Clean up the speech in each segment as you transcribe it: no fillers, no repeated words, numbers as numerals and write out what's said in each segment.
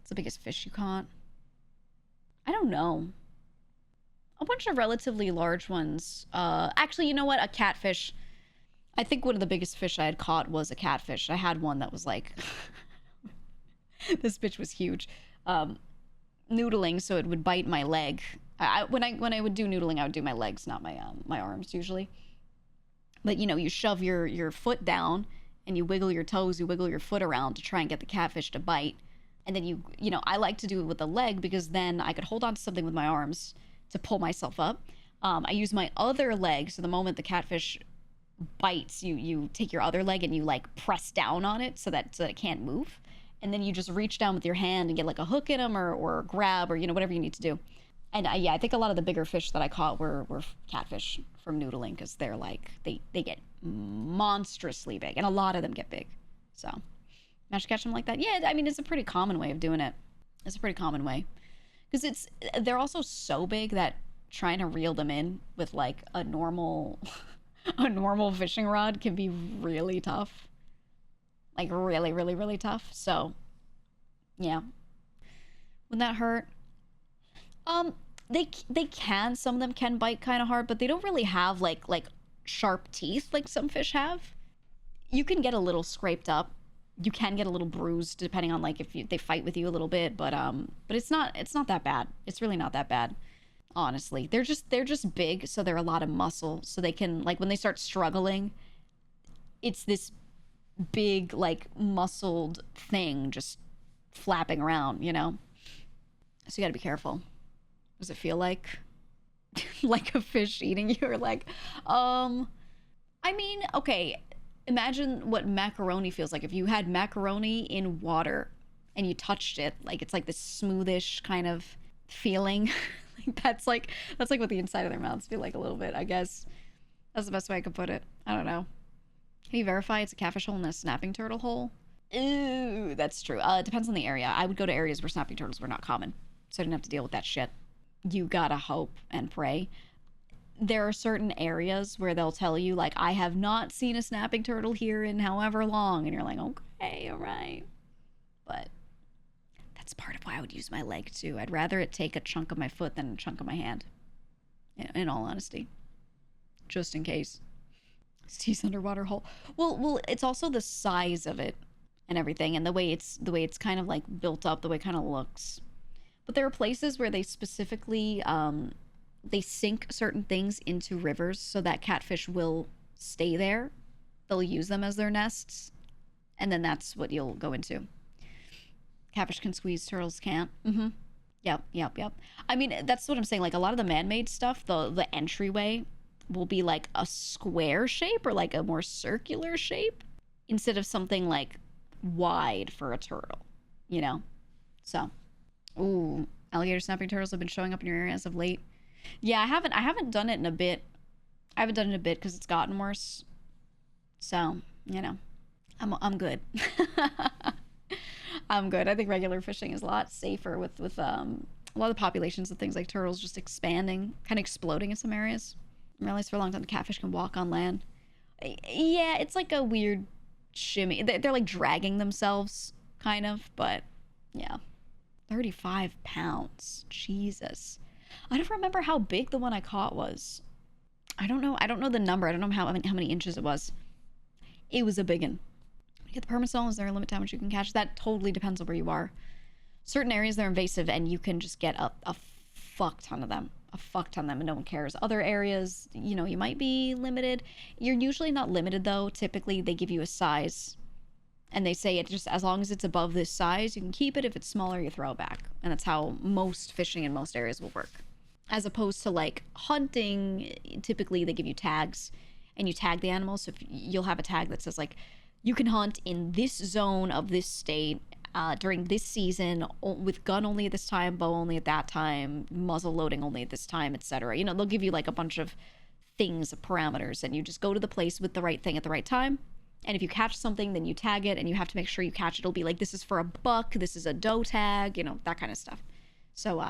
What's the biggest fish you caught? I don't know. A bunch of relatively large ones. Actually, you know what? A catfish. I think one of the biggest fish I had caught was a catfish. I had one that was like, this bitch was huge. Noodling, so it would bite my leg. When I would do noodling, I would do my legs, not my arms usually. But you know, you shove your foot down and you wiggle your toes, you wiggle your foot around to try and get the catfish to bite. And then you know, I like to do it with the leg because then I could hold on to something with my arms to pull myself up. I use my other leg, so the moment the catfish bites, you take your other leg and you like press down on it so that it can't move. And then you just reach down with your hand and get like a hook in them or grab or, you know, whatever you need to do. And yeah, I think a lot of the bigger fish that I caught were catfish from noodling because they're like, they get monstrously big and a lot of them get big. So, manage to catch them like that? Yeah, I mean, it's a pretty common way of doing it. It's a pretty common way. Because they're also so big that trying to reel them in with like a normal, a normal fishing rod can be really tough. Like really, really, really tough. So, yeah. Wouldn't that hurt? They can. Some of them can bite kind of hard, but they don't really have like sharp teeth like some fish have. You can get a little scraped up. You can get a little bruised depending on like if they fight with you a little bit, but it's not that bad. It's really not that bad. Honestly, they're just big, so they're a lot of muscle, so they can like when they start struggling, it's this big like muscled thing just flapping around, you know. So you got to be careful. Does it feel like like a fish eating you or like I mean, okay, imagine what macaroni feels like if you had macaroni in water and you touched it. Like it's like this smoothish kind of feeling. Like that's like what the inside of their mouths feel like a little bit, I guess. That's the best way I could put it. I don't know. Can you verify it's a catfish hole and a snapping turtle hole? Ooh, that's true. It depends on the area. I would go to areas where snapping turtles were not common, so I didn't have to deal with that shit. You gotta hope and pray. There are certain areas where they'll tell you, like, I have not seen a snapping turtle here in however long, and you're like, okay, all right. But that's part of why I would use my leg too. I'd rather it take a chunk of my foot than a chunk of my hand. In all honesty, just in case. Steve's underwater hole. Well, it's also the size of it and everything, and the way it's kind of like built up, the way it kind of looks. But there are places where they specifically they sink certain things into rivers so that catfish will stay there. They'll use them as their nests, and then that's what you'll go into. Catfish can squeeze, turtles can't. Mm-hmm. Yep. I mean, that's what I'm saying. Like a lot of the man-made stuff, the entryway will be like a square shape or like a more circular shape instead of something like wide for a turtle, you know? So, ooh, alligator snapping turtles have been showing up in your area as of late. Yeah, I haven't done it in a bit. I haven't done it in a bit because it's gotten worse. So, you know, I'm good. I'm good. I think regular fishing is a lot safer with a lot of the populations of things like turtles just expanding, kind of exploding in some areas. I realized for a long time the catfish can walk on land. Yeah, it's like a weird shimmy. They're like dragging themselves, kind of, but yeah. 35 pounds. Jesus. I don't remember how big the one I caught was. I don't know the number. I don't know how many inches it was. It was a big one. You get the Permissile, is there a limit to how much you can catch? That totally depends on where you are. Certain areas, they're invasive, and you can just get a fuck ton of them. A fuck ton of them, and no one cares. Other areas, you know, you might be limited. You're usually not limited, though. Typically, they give you a size, and they say it just as long as it's above this size, you can keep it. If it's smaller, you throw it back. And that's how most fishing in most areas will work. As opposed to, like, hunting, typically they give you tags, and you tag the animals. So if you'll have a tag that says, like, you can hunt in this zone of this state during this season with gun only at this time, bow only at that time, muzzle loading only at this time, etc. You know, they'll give you like a bunch of things, parameters, and you just go to the place with the right thing at the right time. And if you catch something, then you tag it, and you have to make sure you catch it. It'll be like, this is for a buck, this is a doe tag, you know, that kind of stuff. So,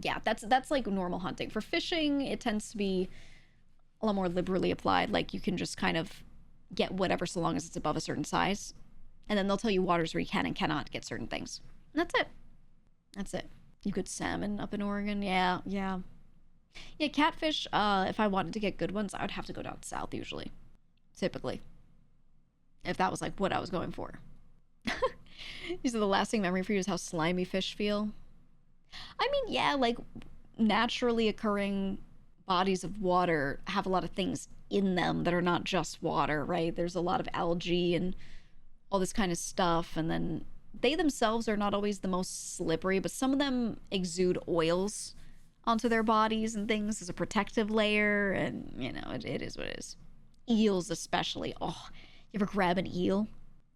yeah, that's like normal hunting. For fishing, it tends to be a lot more liberally applied. Like, you can just kind of get whatever so long as it's above a certain size. And then they'll tell you waters where you can and cannot get certain things. That's it. That's it. You could salmon up in Oregon. Yeah, yeah. Yeah, catfish, if I wanted to get good ones, I would have to go down south usually. Typically. If that was like what I was going for. These are the lasting memory for you is how slimy fish feel. I mean, yeah, like naturally occurring bodies of water have a lot of things in them that are not just water, right? There's a lot of algae and all this kind of stuff. And then they themselves are not always the most slippery, but some of them exude oils onto their bodies and things as a protective layer. And, you know, it is what it is. Eels, especially. Oh, you ever grab an eel?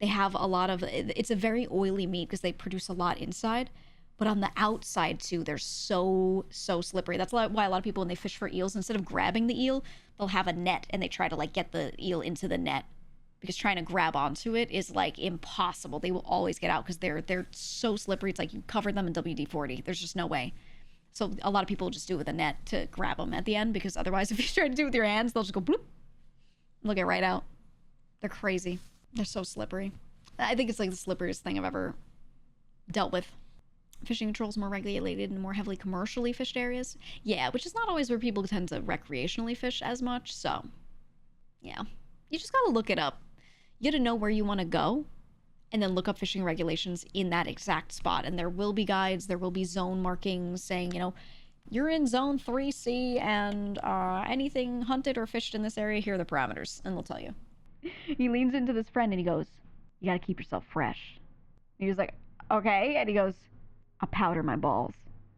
They have a lot of, it's a very oily meat because they produce a lot inside. But on the outside, too, they're so slippery. That's why a lot of people, when they fish for eels, instead of grabbing the eel, they'll have a net and they try to, like, get the eel into the net. Because trying to grab onto it is, like, impossible. They will always get out because they're so slippery. It's like you cover them in WD-40. There's just no way. So a lot of people just do it with a net to grab them at the end because otherwise, if you try to do it with your hands, they'll just go bloop. And they'll get right out. They're crazy. They're so slippery. I think it's, like, the slipperiest thing I've ever dealt with. Fishing controls more regulated in more heavily commercially fished areas. Yeah, which is not always where people tend to recreationally fish as much. So, yeah. You just gotta look it up. You gotta know where you want to go and then look up fishing regulations in that exact spot. And there will be guides, there will be zone markings saying, you know, you're in zone 3C and anything hunted or fished in this area, here are the parameters. And they'll tell you. He leans into this friend and he goes, you gotta keep yourself fresh. And he was like, okay. And he goes, I powder my balls.